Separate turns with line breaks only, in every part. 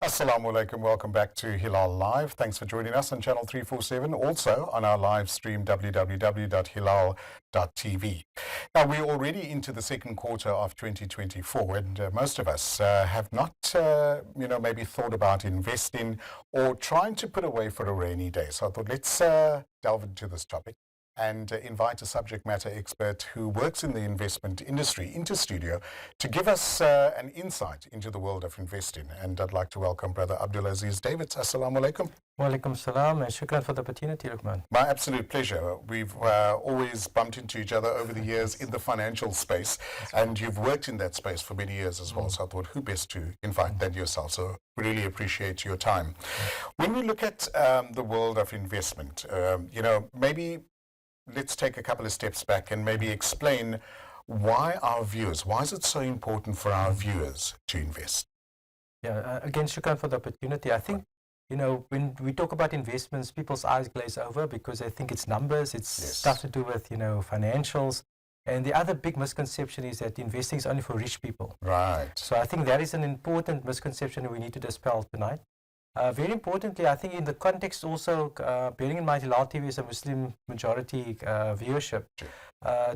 Assalamu alaikum. Welcome back to Hilaal Live. Thanks for joining us on Channel 347, also on our live stream www.hilaal.tv. Now, we're already into the second quarter of 2024, and most of us have not, maybe thought about investing or trying to put away for a rainy day. So I thought let's delve into this topic and invite a subject matter expert who works in the investment industry into studio to give us an insight into the world of investing. And I'd like to welcome Brother Abdul Azeez David. Assalamu alaikum.
Wa alaikum salam, and shukran for the opportunity, Luqmaan.
My absolute pleasure. We've always bumped into each other over the years in the financial space, and you've worked in that space for many years as well. So I thought, who best to invite than yourself? So we really appreciate your time. When we look at the world of investment, maybe let's take a couple of steps back and maybe explain why is it so important for our viewers to invest?
Yeah, again, shukran for the opportunity. I think, when we talk about investments, people's eyes glaze over because they think it's numbers, it's stuff to do with, financials. And the other big misconception is that investing is only for rich people.
Right.
So I think that is an important misconception that we need to dispel tonight. Very importantly, I think in the context also, bearing in mind Hilaal TV is a Muslim majority viewership,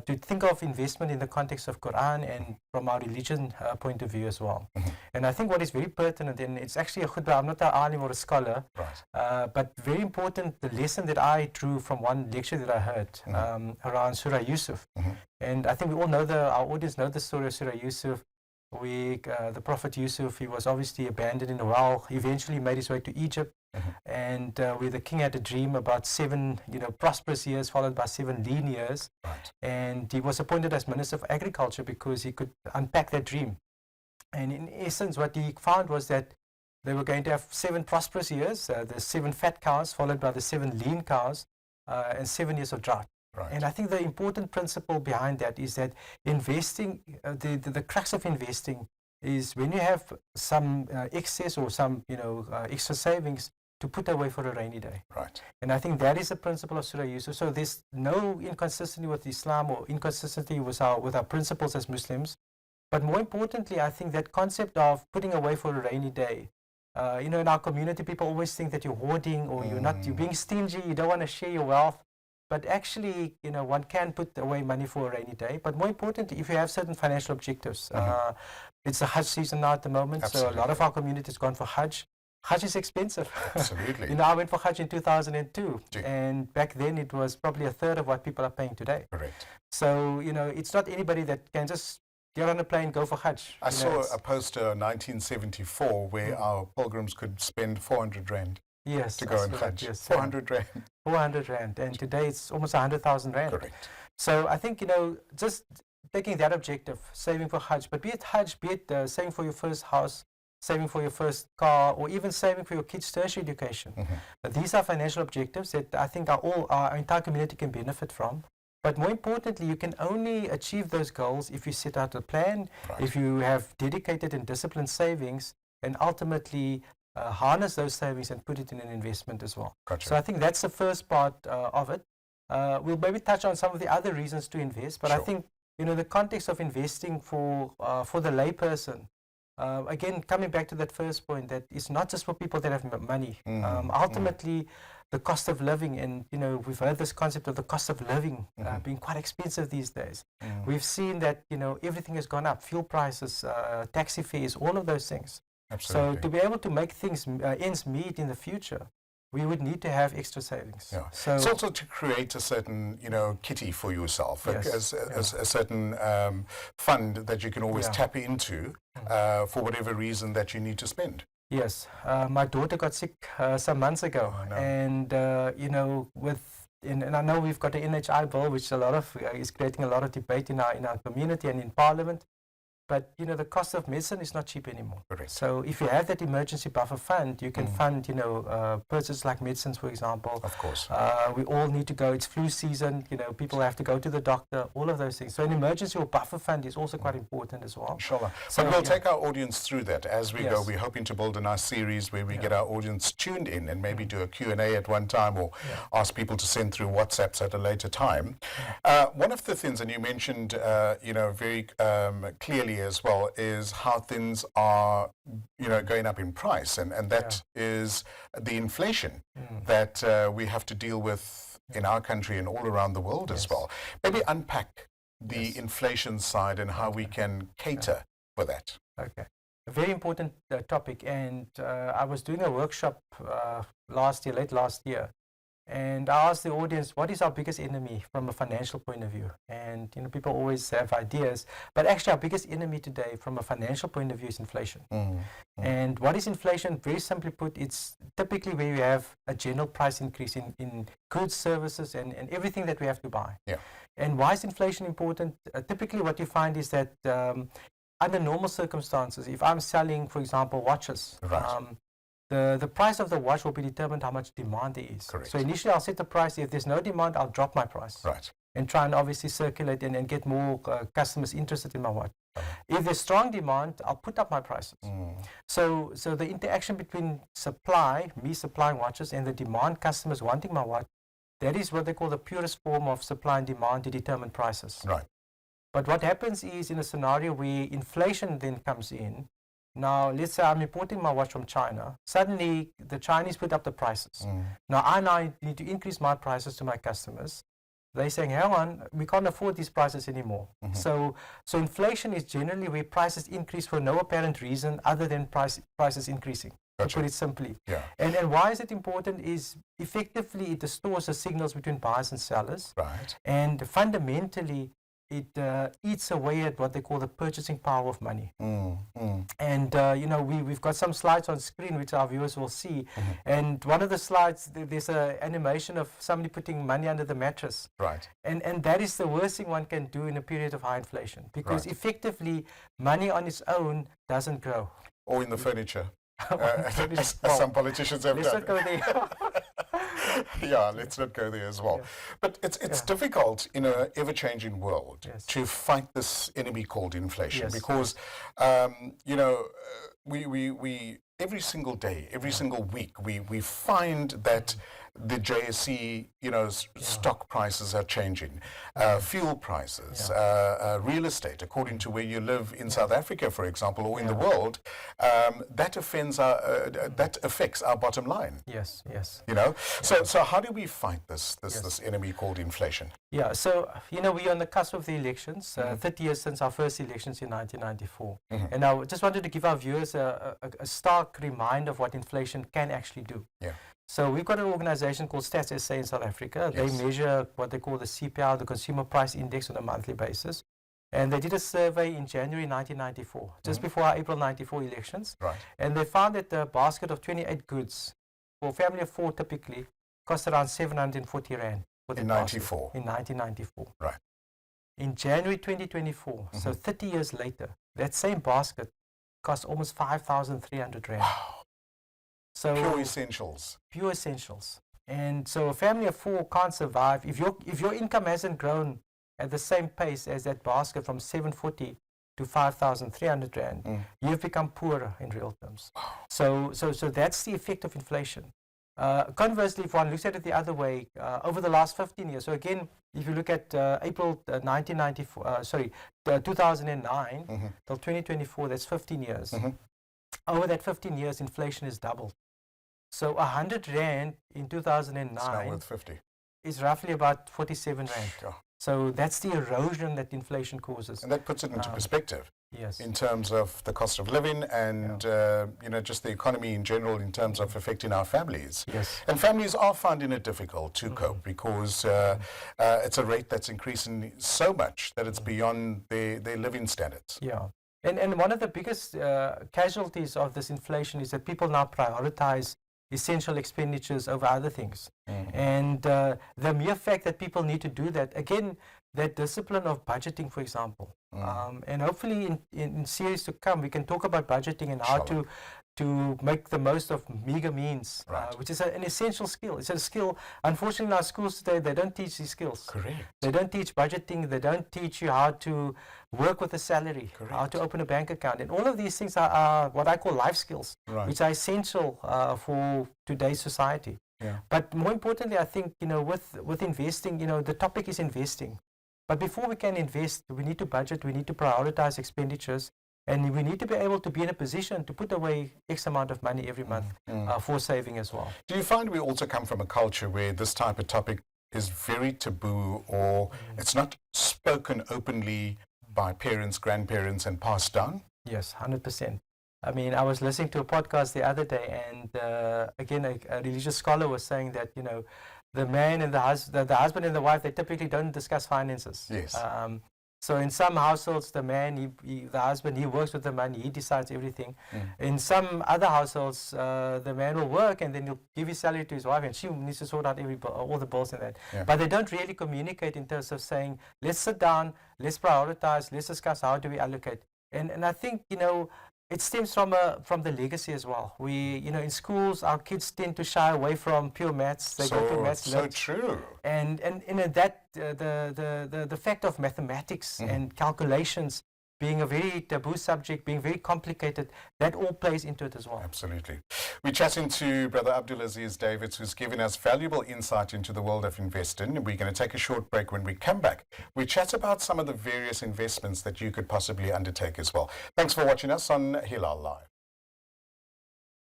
to think of investment in the context of Quran and from our religion point of view as well. And I think what is very pertinent, and it's actually a khutbah, I'm not an alim or a scholar, but very important, the lesson that I drew from one lecture that I heard around Surah Yusuf. And I think we all know, our audience know the story of Surah Yusuf. The Prophet Yusuf, he was obviously abandoned in a well. He eventually made his way to Egypt, and where the king had a dream about 7, prosperous years followed by 7 lean years. And he was appointed as Minister of Agriculture because he could unpack that dream. And in essence, what he found was that they were going to have 7 prosperous years, the 7 fat cows followed by the 7 lean cows, and 7 years of drought. And I think the important principle behind that is that investing, the crux of investing is when you have some excess or some extra savings to put away for a rainy day. And I think that is the principle of Surah Yusuf. So there's no inconsistency with Islam or inconsistency with our principles as Muslims. But more importantly, I think that concept of putting away for a rainy day, in our community, people always think that you're hoarding or you're being stingy, you don't want to share your wealth. But actually, one can put away money for a rainy day. But more importantly, if you have certain financial objectives, it's the Hajj season now at the moment.
Absolutely.
So a lot of our community has gone for Hajj. Hajj is expensive.
Absolutely.
I went for Hajj in 2002. And back then it was probably a third of what people are paying today.
Correct.
So, it's not anybody that can just get on a plane, go for Hajj.
I saw a poster in 1974 where our pilgrims could spend 400 rand.
Yes,
to go and Hajj.
Yes,
400 rand.
400 rand. And today it's almost 100,000 rand.
Correct.
So I think, just taking that objective, saving for Hajj, but be it Hajj, be it saving for your first house, saving for your first car, or even saving for your kids' tertiary education. These are financial objectives that I think our entire community can benefit from. But more importantly, you can only achieve those goals if you set out a plan, if you have dedicated and disciplined savings, and ultimately harness those savings and put it in an investment as well.
Gotcha.
So I think that's the first part of it. We'll maybe touch on some of the other reasons to invest, but I think the context of investing for the layperson, again, coming back to that first point, that it's not just for people that have money. Ultimately, the cost of living, and we've heard this concept of the cost of living being quite expensive these days. We've seen that everything has gone up, fuel prices, taxi fares, all of those things.
Absolutely.
So to be able to make things ends meet in the future, we would need to have extra savings.
So it's also to create a certain, kitty for yourself, a certain fund that you can always tap into for whatever reason that you need to spend.
Yes, my daughter got sick some months ago, and and I know we've got the NHI bill, which is creating a lot of debate in our community and in Parliament. But the cost of medicine is not cheap anymore.
Correct.
So if you have that emergency buffer fund, you can fund purchases like medicines, for example.
Of course.
We all need to go. It's flu season. People have to go to the doctor. All of those things. So an emergency or buffer fund is also quite important as well.
Inshallah. So we'll take our audience through that as we go. We're hoping to build a nice series where we get our audience tuned in and maybe do a Q&A at one time, or ask people to send through WhatsApps at a later time. One of the things, and you mentioned, very clearly as well, is how things are, going up in price, and that is the inflation that we have to deal with in our country and all around the world as well. Maybe unpack the inflation side and how we can cater for that.
Okay. A very important topic, and I was doing a workshop late last year, and I asked the audience, what is our biggest enemy from a financial point of view? And people always have ideas, but actually our biggest enemy today from a financial point of view is inflation. And what is inflation? Very simply put, it's typically where you have a general price increase in goods, services, and everything that we have to buy. And why is inflation important? Typically what you find is that under normal circumstances, if I'm selling, for example, watches, the price of the watch will be determined how much demand there is.
Correct.
So initially I'll set the price. If there's no demand, I'll drop my price. And try and obviously circulate and get more customers interested in my watch. If there's strong demand, I'll put up my prices. So the interaction between supply, me supplying watches, and the demand, customers wanting my watch, that is what they call the purest form of supply and demand to determine prices. But what happens is, in a scenario where inflation then comes in, now let's say I'm importing my watch from China, suddenly the Chinese put up the prices. Now I need to increase my prices to my customers. They're saying, hang on, we can't afford these prices anymore. So inflation is generally where prices increase for no apparent reason other than prices increasing. To put it simply. And why is it important is effectively it distorts the signals between buyers and sellers. And fundamentally it eats away at what they call the purchasing power of money. And we've got some slides on screen which our viewers will see. And one of the slides, there's an animation of somebody putting money under the mattress. And that is the worst thing one can do in a period of high inflation, because effectively money on its own doesn't grow.
Or in the furniture. As some politicians have done.
Let's not go there.
Let's not go there as well. But it's difficult in an ever-changing world to fight this enemy called inflation, because we every single day, every single week, we find that the JSE, stock prices are changing, fuel prices, real estate, according to where you live in South Africa, for example, or in the world, that affects our bottom line. So how do we fight this enemy called inflation?
So we're on the cusp of the elections, 30 years since our first elections in 1994. And I just wanted to give our viewers a stark reminder of what inflation can actually do. So we've got an organization called Stats SA in South Africa. They measure what they call the CPI, the Consumer Price Index, on a monthly basis. And they did a survey in January 1994, just before our April 94 elections. And they found that the basket of 28 goods for a family of 4 typically cost around 740 Rand.
In 94?
In 1994. In January 2024, so 30 years later, that same basket cost almost 5,300 Rand. So
pure essentials.
Pure essentials. And so a family of 4 can't survive. If your income hasn't grown at the same pace as that basket from 740 to 5,300 Rand, you've become poorer in real terms. So that's the effect of inflation. Conversely, if one looks at it the other way, over the last 15 years, so again, if you look at April 2009 till 2024, that's 15 years. Over that 15 years, inflation has doubled. So 100 Rand in 2009 is roughly about 47 Rand. So that's the erosion that inflation causes.
And that puts it into perspective. In terms of the cost of living and just the economy in general, in terms of affecting our families. And families are finding it difficult to cope, because it's a rate that's increasing so much that it's beyond their living standards.
And one of the biggest casualties of this inflation is that people now prioritize essential expenditures over other things. And the mere fact that people need to do that, again, that discipline of budgeting, for example. And hopefully in series to come, we can talk about budgeting and how to make the most of meager means, which is an essential skill. It's a skill. Unfortunately, in our schools today, they don't teach these skills. They don't teach budgeting. They don't teach you how to work with a salary, how to open a bank account. And all of these things are what I call life skills, which are essential for today's society. But more importantly, I think, with investing, the topic is investing. But before we can invest, we need to budget, we need to prioritize expenditures, And we need to be able to be in a position to put away X amount of money every month for saving as well.
Do you find we also come from a culture where this type of topic is very taboo, or it's not spoken openly by parents, grandparents, and passed down?
Yes, 100%. I mean, I was listening to a podcast the other day, and again, a religious scholar was saying that, you know, the man and the husband and the wife, they typically don't discuss finances.
Yes.
So in some households, the man, the husband, he works with the money, he decides everything. In some other households, the man will work and then he'll give his salary to his wife, and she needs to sort out all the bills and that.
Yeah.
But they don't really communicate in terms of saying, let's sit down, let's prioritize, let's discuss how do we allocate. And I think, you know, it stems from the legacy as well. We, you know, in schools, our kids tend to shy away from pure maths. They go to maths.
So true.
And you know, that the fact of mathematics and calculations being a very taboo subject, being very complicated, that all plays into it as well.
Absolutely. We're chatting to Brother Abdul Azeez Davids, who's given us valuable insight into the world of investing. We're going to take a short break. When we come back, we chat about some of the various investments that you could possibly undertake as well. Thanks for watching us on Hilaal Live.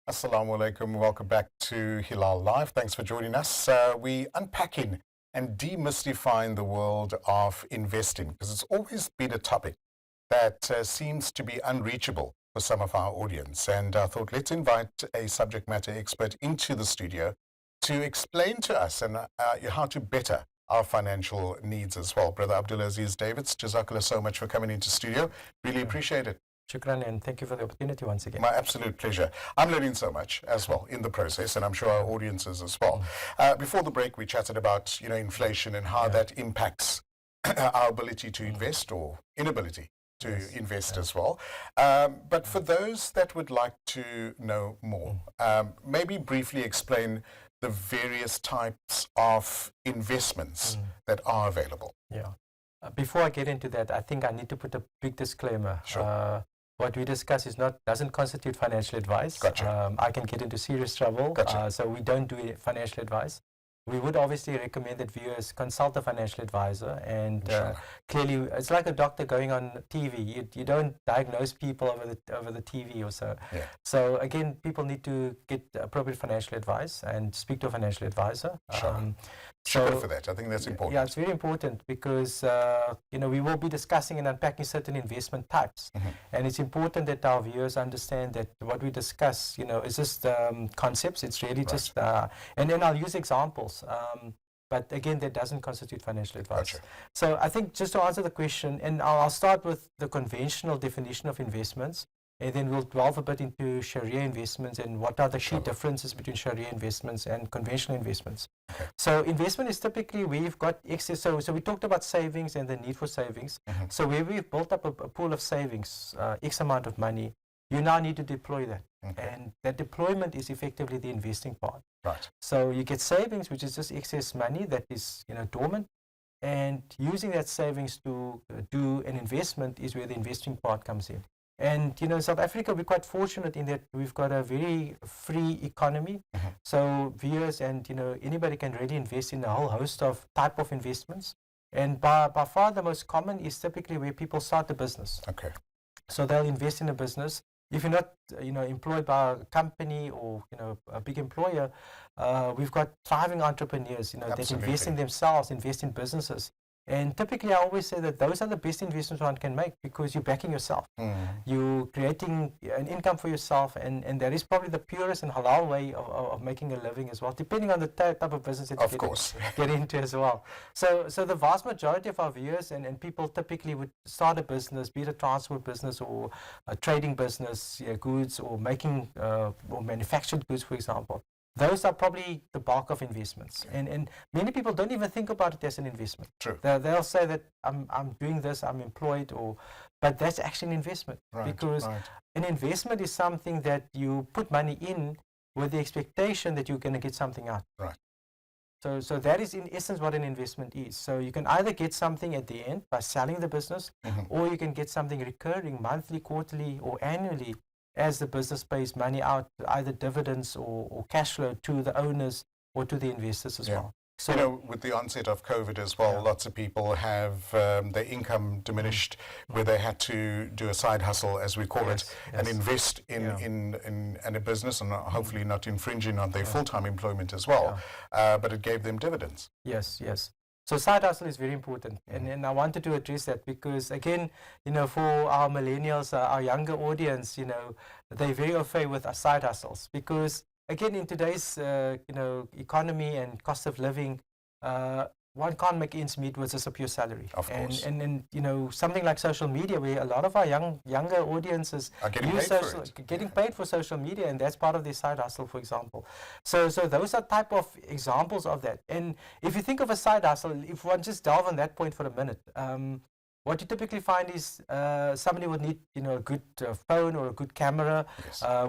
Assalamu alaikum. Welcome back to Hilaal Live. Thanks for joining us. We unpacking and demystifying the world of investing, because it's always been a topic that seems to be unreachable for some of our audience. And I thought, let's invite a subject matter expert into the studio to explain to us and how to better our financial needs as well. Brother Abdul Azeez Davids, Jazakallah so much for coming into studio. Really appreciate it.
Shukran, and thank you for the opportunity once again.
My absolute pleasure. I'm learning so much as well in the process, and I'm sure our audiences as well. Before the break, we chatted about, you know, inflation and how that impacts our ability to invest or inability to invest as well. But for those that would like to know more, maybe briefly explain the various types of investments that are available.
Yeah. Before I get into that, I think I need to put a big disclaimer.
Sure.
What we discuss doesn't constitute financial advice.
Gotcha.
I can get into serious trouble.
Gotcha.
So we don't do financial advice. We would obviously recommend that viewers consult a financial advisor, and clearly it's like a doctor going on TV. You don't diagnose people over the TV or so.
Yeah.
So again, people need to get appropriate financial advice and speak to a financial advisor.
Sure.
So
for that. I think that's important.
Yeah, it's very important because you know, we will be discussing and unpacking certain investment types, and it's important that our viewers understand that what we discuss, you know, is just concepts. It's really just, and then I'll use examples. But again, that doesn't constitute financial advice.
Gotcha.
So I think just to answer the question, and I'll start with the conventional definition of investments, and then we'll delve a bit into Sharia investments and what are the key differences between Sharia investments and conventional investments.
Okay.
So investment is typically where you've got excess. So we talked about savings and the need for savings. So where we've built up a pool of savings, X amount of money, you now need to deploy that. And that deployment is effectively the investing part.
Right.
So you get savings, which is just excess money that is, you know, dormant, and using that savings to do an investment is where the investing part comes in. And, you know, South Africa, we're quite fortunate in that we've got a very free economy. So viewers and, you know, anybody can really invest in a whole host of type of investments. And by far the most common is typically where people start a business.
Okay.
So they'll invest in a business. If you're not, you know, employed by a company or, you know, a big employer, we've got thriving entrepreneurs, you know, that invest in themselves, invest in businesses. And typically, I always say that those are the best investments one can make because you're backing yourself. You're creating an income for yourself, and that is probably the purest and halal way of making a living as well, depending on the type of business that you get into as well. So the vast majority of our viewers and people typically would start a business, be it a transport business or a trading business, goods, or making or manufactured goods, for example. Those are probably the bulk of investments, and many people don't even think about it as an investment.
True.
They'll say that I'm doing this, I'm employed, but that's actually an investment, because an investment is something that you put money in with the expectation that you're going to get something out.
Right.
So that is in essence what an investment is. So you can either get something at the end by selling the business, or you can get something recurring monthly, quarterly, or annually, as the business pays money out, either dividends or cash flow to the owners or to the investors as well. So,
you know, with the onset of COVID as well, lots of people have their income diminished, where they had to do a side hustle, as we call it, and invest in a business, and hopefully not infringing on their full-time employment as well. But it gave them dividends.
Yes, yes. So side hustle is very important, and I wanted to address that because, again, you know, for our millennials, our younger audience, you know, they're very au fait with side hustles because, again, in today's you know, economy and cost of living, one can't make ends meet with just a pure salary.
Of course.
And you know, something like social media, where a lot of our younger audiences
are getting
paid for social media, and that's part of their side hustle, for example. So those are type of examples of that. And if you think of a side hustle, if one just delve on that point for a minute, what you typically find is somebody would need, you know, a good phone or a good camera,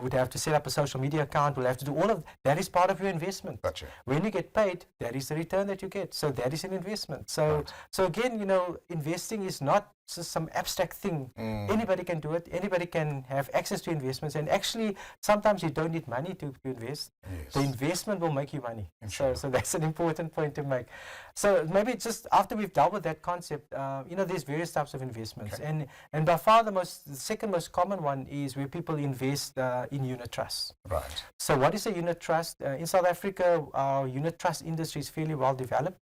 would have to set up a social media account, will have to do all of that. Is part of your investment.
Gotcha.
When you get paid, that is the return that you get. So that is an investment. So so again, you know, investing is not just some abstract thing. Anybody can do it. Anybody can have access to investments. And actually, sometimes you don't need money to invest. The investment will make you money. So that's an important point to make. So maybe just after we've dealt with that concept, you know, there's various types of investments. And by far the second most common one is where people invest in unit trusts.
Right.
So what is a unit trust? In South Africa, our unit trust industry is fairly well developed.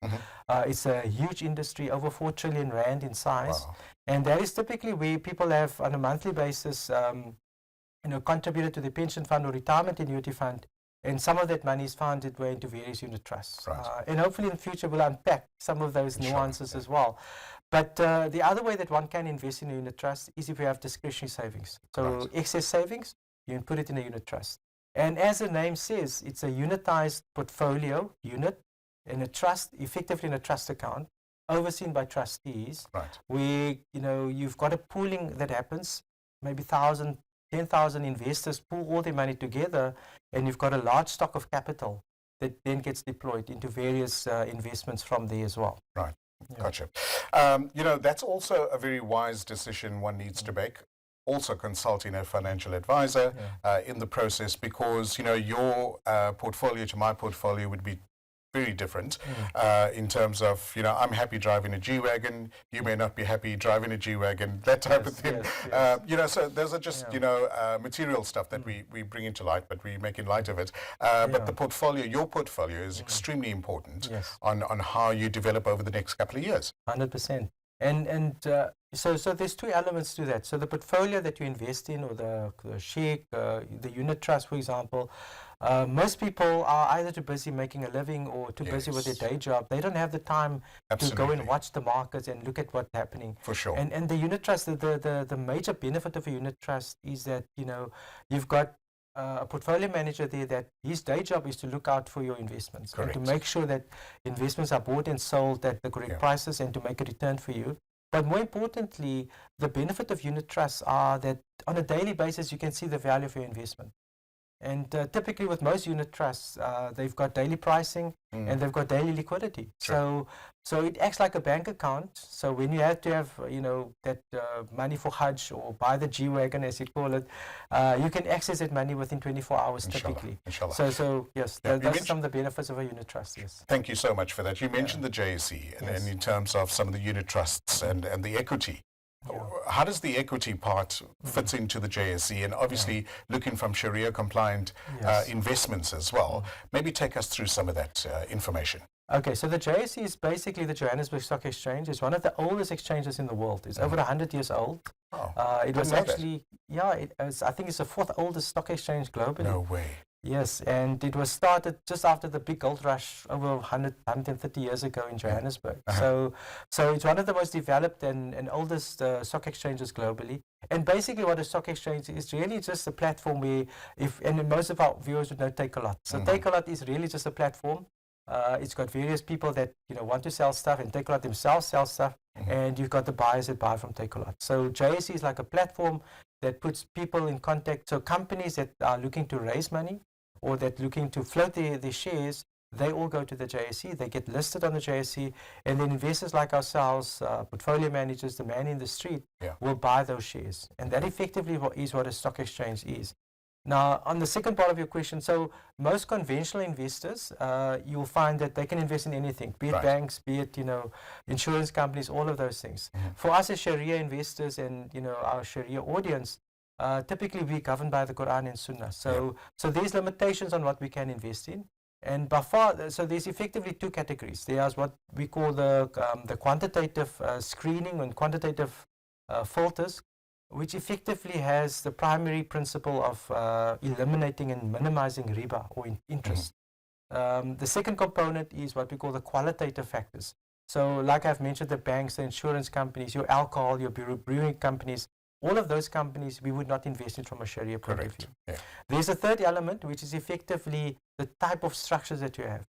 It's a huge industry, over 4 trillion rand in size.
Wow.
And that is typically where people have, on a monthly basis, you know, contributed to the pension fund or retirement annuity fund, and some of that money is found its way into various unit trusts. And hopefully in the future we'll unpack some of those nuances as well. But the other way that one can invest in a unit trust is if you have discretionary savings. So excess savings, you can put it in a unit trust. And as the name says, it's a unitized portfolio unit in a trust, effectively in a trust account, overseen by trustees, where, you know, you've got a pooling that happens, maybe 1,000, 10,000 investors pool all their money together, and you've got a large stock of capital that then gets deployed into various investments from there as well.
Right. Gotcha. You know, that's also a very wise decision one needs to make. Also consulting a financial advisor in the process, because, you know, your portfolio to my portfolio would be very different in terms of, you know, I'm happy driving a G-Wagon, you may not be happy driving a G-Wagon, that type of thing. You know, so those are just, you know, material stuff that we bring into light, but we make in light of it. But the portfolio, your portfolio is extremely important on how you develop over the next couple of years.
100%. And so there's two elements to that. So the portfolio that you invest in, or the share, the unit trust, for example, most people are either too busy making a living or too busy with their day job. They don't have the time to go and watch the markets and look at what's happening.
For sure.
And the unit trust, the major benefit of a unit trust is that, you know, you've got a portfolio manager there that his day job is to look out for your investments and to make sure that investments are bought and sold at the correct prices and to make a return for you. But more importantly, the benefit of unit trusts are that on a daily basis you can see the value of your investment. And typically with most unit trusts, they've got daily pricing and they've got daily liquidity. So it acts like a bank account. So when you have to have, you know, that money for Hajj or buy the G-Wagon, as you call it, you can access that money within 24 hours typically. So yes, those are some of the benefits of a unit trust, yes.
Thank you so much for that. You mentioned the JSE and in terms of some of the unit trusts and the equity. How does the equity part fit into the JSE, and obviously looking from Sharia compliant investments as well? Maybe take us through some of that information.
Okay, so the JSE is basically the Johannesburg Stock Exchange. It's one of the oldest exchanges in the world. It's over 100 years old. It was actually, I think it's the 4th oldest stock exchange globally.
No way.
Yes, and it was started just after the big gold rush over 130 years ago in Johannesburg. So it's one of the most developed and oldest stock exchanges globally. And basically what a stock exchange is really just a platform where, and most of our viewers would know Takealot. So Takealot is really just a platform. It's got various people that, you know, want to sell stuff, and Takealot themselves sell stuff, and you've got the buyers that buy from Takealot. So JSE is like a platform that puts people in contact. So companies that are looking to raise money or that looking to float their shares, they all go to the JSE, they get listed on the JSE, and then investors like ourselves, portfolio managers, the man in the street, will buy those shares. And that effectively is what a stock exchange is. Now, on the second part of your question, so most conventional investors, you'll find that they can invest in anything, be it
Right.
banks, be it, insurance companies, all of those things. For us as Sharia investors and, our Sharia audience, typically we're governed by the Quran and Sunnah. So there's limitations on what we can invest in. And by far, so there's effectively two categories. There's what we call the quantitative screening and quantitative filters, which effectively has the primary principle of eliminating and minimizing riba or interest. The second component is what we call the qualitative factors. So like I've mentioned, the banks, the insurance companies, your alcohol, your brewing companies, all of those companies we would not invest in from a Sharia point of view.
Yeah.
There's a third element, which is effectively the type of structures that you have.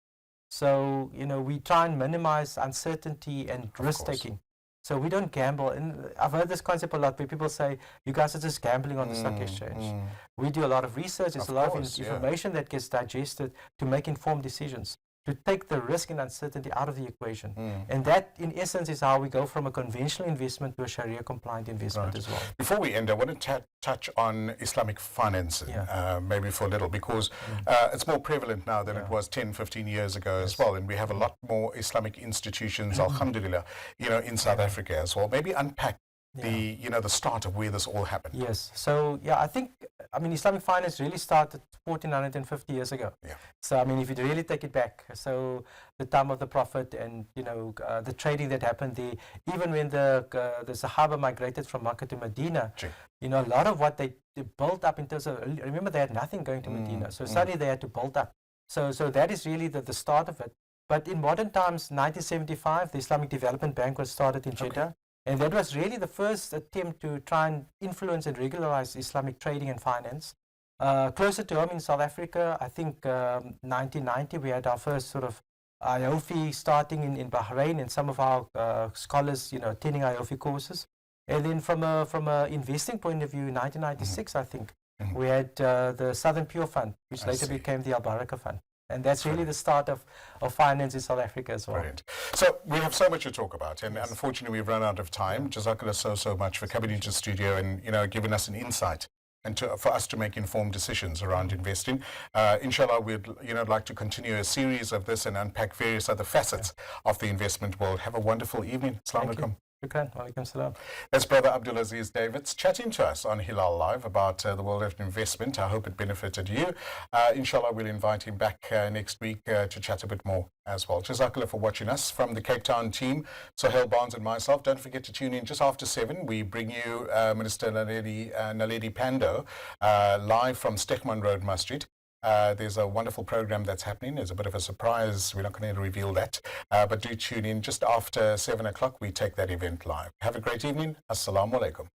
So, we try and minimize uncertainty and risk-taking. So we don't gamble. And I've heard this concept a lot where people say, you guys are just gambling on the stock exchange. We do a lot of research. There's a lot of information that gets digested to make informed decisions, to take the risk and uncertainty out of the equation. And that, in essence, is how we go from a conventional investment to a Sharia-compliant investment as well.
Before we end, I want to touch on Islamic financing, maybe for a little, because it's more prevalent now than it was 10, 15 years ago as well. And we have a lot more Islamic institutions, alhamdulillah, in South Africa as well. Maybe unpack the start of where this all happened.
Yes. So, I think, Islamic finance really started 1450 years ago. So, if you really take it back, so the time of the Prophet and, the trading that happened there, even when the Sahaba migrated from Makkah to Medina, a lot of what they built up in terms of, remember they had nothing going to Medina, so suddenly they had to build up. So that is really the start of it. But in modern times, 1975, the Islamic Development Bank was started in Jeddah. And that was really the first attempt to try and influence and regularize Islamic trading and finance. Closer to home in South Africa, I think 1990, we had our first sort of IOFI starting in Bahrain, and some of our scholars, attending IOFI courses. And then from a investing point of view, in 1996, I think, we had the Southern Pure Fund, which later became the Al Baraka Fund. And that's really the start of finance in South Africa as well.
Brilliant. So we have so much to talk about, and unfortunately we've run out of time. Jazakallah so much for coming into the studio and giving us an insight and for us to make informed decisions around investing. Inshallah, we'd like to continue a series of this and unpack various other facets of the investment world. Have a wonderful evening. Assalamu alaikum.
Shukran. Walaikum salam.
That's Brother Abdul Azeez Davids chatting to us on Hilaal Live about the world of investment. I hope it benefited you. Inshallah, we'll invite him back next week to chat a bit more as well. Jazakallah for watching us. From the Cape Town team, Sohail Barnes and myself, don't forget to tune in just after 7. We bring you Minister Naledi Pando live from Stekman Road Masjid. There's a wonderful program that's happening. There's a bit of a surprise. We're not going to reveal that. But do tune in just after 7 o'clock. We take that event live. Have a great evening. Assalamu alaikum.